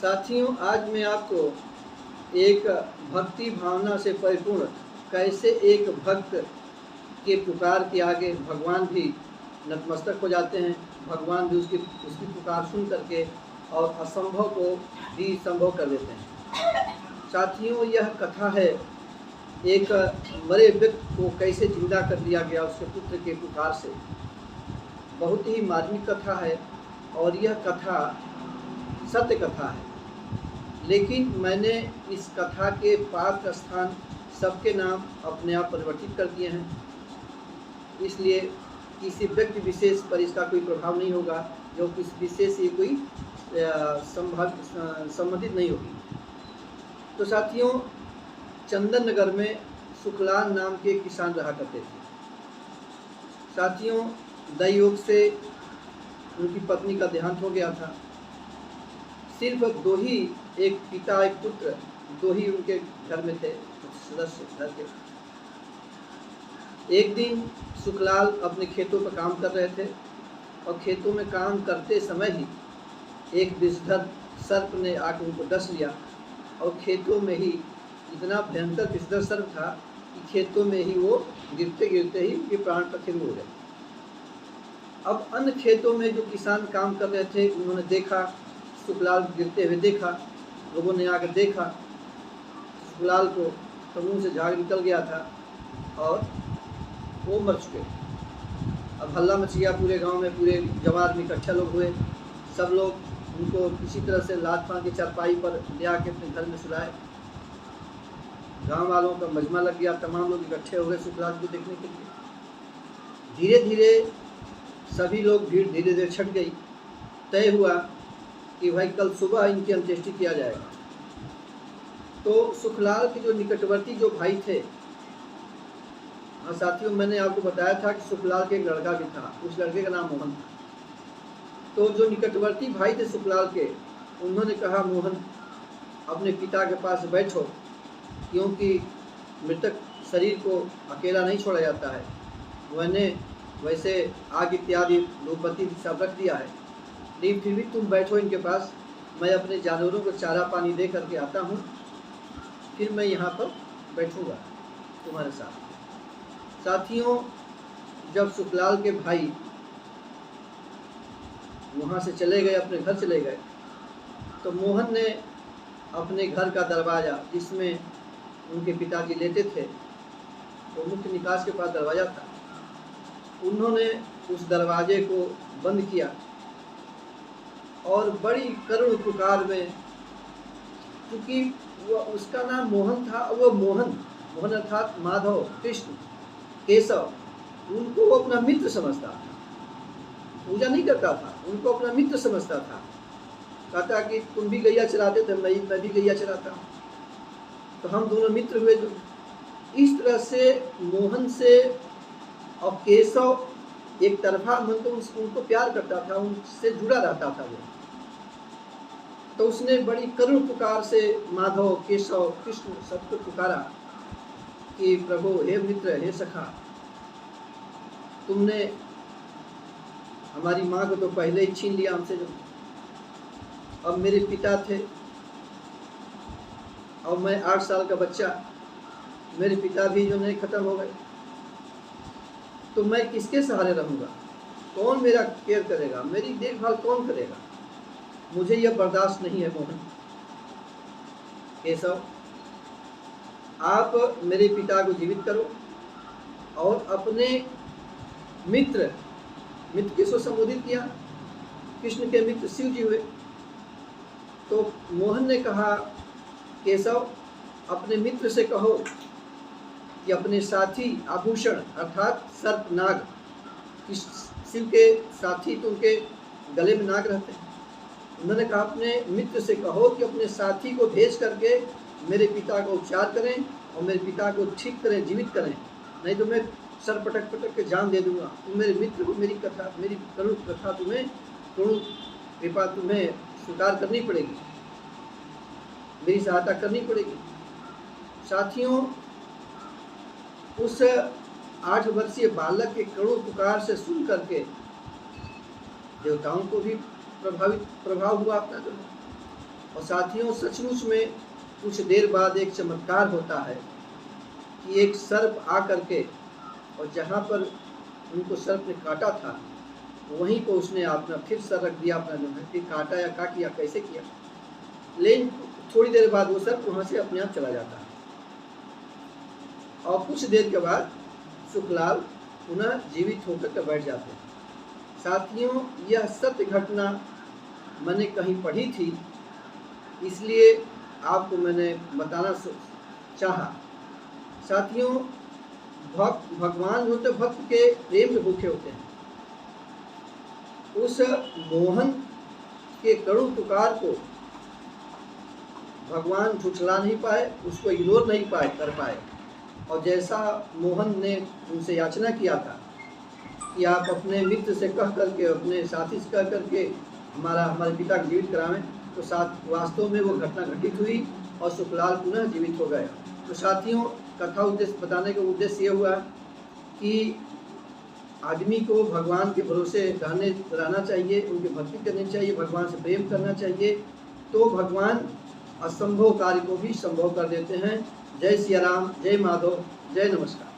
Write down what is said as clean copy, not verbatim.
साथियों, आज मैं आपको एक भक्ति भावना से परिपूर्ण कैसे एक भक्त के पुकार के आगे भगवान भी नतमस्तक हो जाते हैं, भगवान भी उसकी पुकार सुन करके और असंभव को भी संभव कर देते हैं। साथियों, यह कथा है एक मरे व्यक्ति को कैसे जिंदा कर दिया गया उसके पुत्र के पुकार से। बहुत ही मार्मिक कथा है और यह कथा सत्य कथा है, लेकिन मैंने इस कथा के पात्र स्थान सबके नाम अपने आप परिवर्तित कर दिए हैं, इसलिए किसी व्यक्ति विशेष पर इसका कोई प्रभाव नहीं होगा, जो किसी विशेष से कोई संबंधित नहीं होगी। तो साथियों, चंदन नगर में सुखलाल नाम के किसान रहा करते थे। साथियों, दैयोग से उनकी पत्नी का देहांत हो गया था। सिर्फ दो ही, एक पिता एक पुत्र, दो ही उनके घर में थे सदस्य घर के। एक दिन सुखलाल अपने खेतों पर काम कर रहे थे और खेतों में काम करते समय ही एक विषधर सर्प ने आकर उनको डस लिया और खेतों में ही इतना भयंकर विषधर सर्प था कि खेतों में ही वो गिरते गिरते ही उनके प्राण पखेरु हो गए। अब अन्य खेतों में जो किसान काम कर रहे थे उन्होंने देखा, सुखलाल गिरते हुए देखा, लोगों ने आकर देखा, सुखलाल को तो मुँह से झाग निकल गया था और वो मर चुके। अब हल्ला मच गया पूरे गांव में, पूरे जवार में इकट्ठा लोग हुए। सब लोग उनको किसी तरह से लाद फांद के चारपाई पर ले आके अपने घर में सुलाए। गांव वालों का मजमा लग गया, तमाम लोग इकट्ठे हो गए सुखलाल को देखने के लिए। धीरे धीरे सभी लोग भीड़ धीरे धीरे छट गई। तय हुआ कि भाई कल सुबह इनकी अंत्येष्टि किया जाएगा। तो सुखलाल के जो निकटवर्ती जो भाई थे, हाँ साथियों, मैंने आपको बताया था कि सुखलाल के एक लड़का भी था, उस लड़के का नाम मोहन था। तो जो निकटवर्ती भाई थे सुखलाल के, उन्होंने कहा मोहन अपने पिता के पास बैठो, क्योंकि मृतक शरीर को अकेला नहीं छोड़ा जाता है। मैंने वैसे आग इत्यादि धूपबत्ती सब रख दिया है, लेकिन फिर भी तुम बैठो इनके पास, मैं अपने जानवरों को चारा पानी दे करके आता हूँ, फिर मैं यहाँ पर बैठूँगा तुम्हारे साथ। साथियों, जब सुखलाल के भाई वहाँ से चले गए, अपने घर चले गए, तो मोहन ने अपने घर का दरवाज़ा, जिसमें उनके पिताजी लेटे थे, तो मुख्य निकास के पास दरवाज़ा था, उन्होंने उस दरवाजे को बंद किया और बड़ी करुण पुकार में, क्योंकि वह उसका नाम मोहन था, वह मोहन अर्थात माधव, कृष्ण, केशव, उनको वो अपना मित्र समझता था। पूजा नहीं करता था, उनको अपना मित्र समझता था। कहता कि तुम भी गैया चराते थे, मैं भी गैया चराता हूँ, तो हम दोनों मित्र हुए। तो इस तरह से मोहन से और केशव एक तरफा मतलब उनको प्यार करता था, उनसे जुड़ा रहता था वो। तो उसने बड़ी करुण पुकार से माधव, केशव, कृष्ण सबको पुकारा कि प्रभु, हे मित्र, हे सखा, तुमने हमारी माँ को तो पहले ही छीन लिया हमसे, जो अब मेरे पिता थे और मैं 8 साल का बच्चा, मेरे पिता भी जो नहीं खत्म हो गए, तो मैं किसके सहारे रहूँगा? कौन मेरा केयर करेगा? मेरी देखभाल कौन करेगा? मुझे यह बर्दाश्त नहीं है मोहन। केशव, आप मेरे पिता को जीवित करो और अपने मित्र किसको संबोधित किया? कृष्ण के मित्र शिव जी हुए। तो मोहन ने कहा, केशव, अपने मित्र से कहो कि अपने साथी आभूषण अर्थात सर्प नाग, शिव के साथी तो उनके गले में नाग रहते हैं, उन्होंने कहा अपने मित्र से कहो कि अपने साथी को भेज करके मेरे पिता का उपचार करें और मेरे पिता को ठीक करें, जीवित करें, नहीं तो मैं सर पटक के जान दे दूंगा। तुम मेरे मित्र को मेरी करुण कथा तुम्हें, करुण कृपा तुम्हें स्वीकार करनी पड़ेगी, मेरी सहायता करनी पड़ेगी। साथियों, उस 8 वर्षीय बालक के करुण पुकार से सुन करके देवताओं को भी प्रभाव हुआ अपना। जो और साथियों, सचमुच में कुछ देर बाद एक चमत्कार होता है कि एक सर्प आ करके और जहाँ पर उनको सर्प ने काटा था वहीं को उसने अपना फिर सर रख दिया, अपना जो है फिर काटा या क्या किया, कैसे किया, लेकिन थोड़ी देर बाद वो सर्प वहाँ से अपने आप चला जाता है और कुछ देर के बाद सुखलाल पुनः जीवित होकर के बैठ जाते हैं। साथियों, यह सत्य घटना मैंने कहीं पढ़ी थी, इसलिए आपको मैंने बताना चाहा। साथियों, भगवान जो होते भक्त के प्रेम में भूखे होते हैं। उस मोहन के कड़ू पुकार को भगवान झुठला नहीं पाए, उसको इग्नोर नहीं कर पाए। और जैसा मोहन ने उनसे याचना किया था कि आप अपने मित्र से कह करके, अपने साथी से कह करके हमारे पिता को जीवित करावें, तो वास्तव में वो घटना घटित हुई और सुखलाल पुनः जीवित हो गए। तो साथियों, कथा उद्देश्य बताने का उद्देश्य ये हुआ कि आदमी को भगवान के भरोसे रहना चाहिए, उनकी भक्ति करनी चाहिए, भगवान से प्रेम करना चाहिए, तो भगवान असंभव कार्य को भी संभव कर देते हैं। जय सिया राम, जय माधव, जय नमस्कार।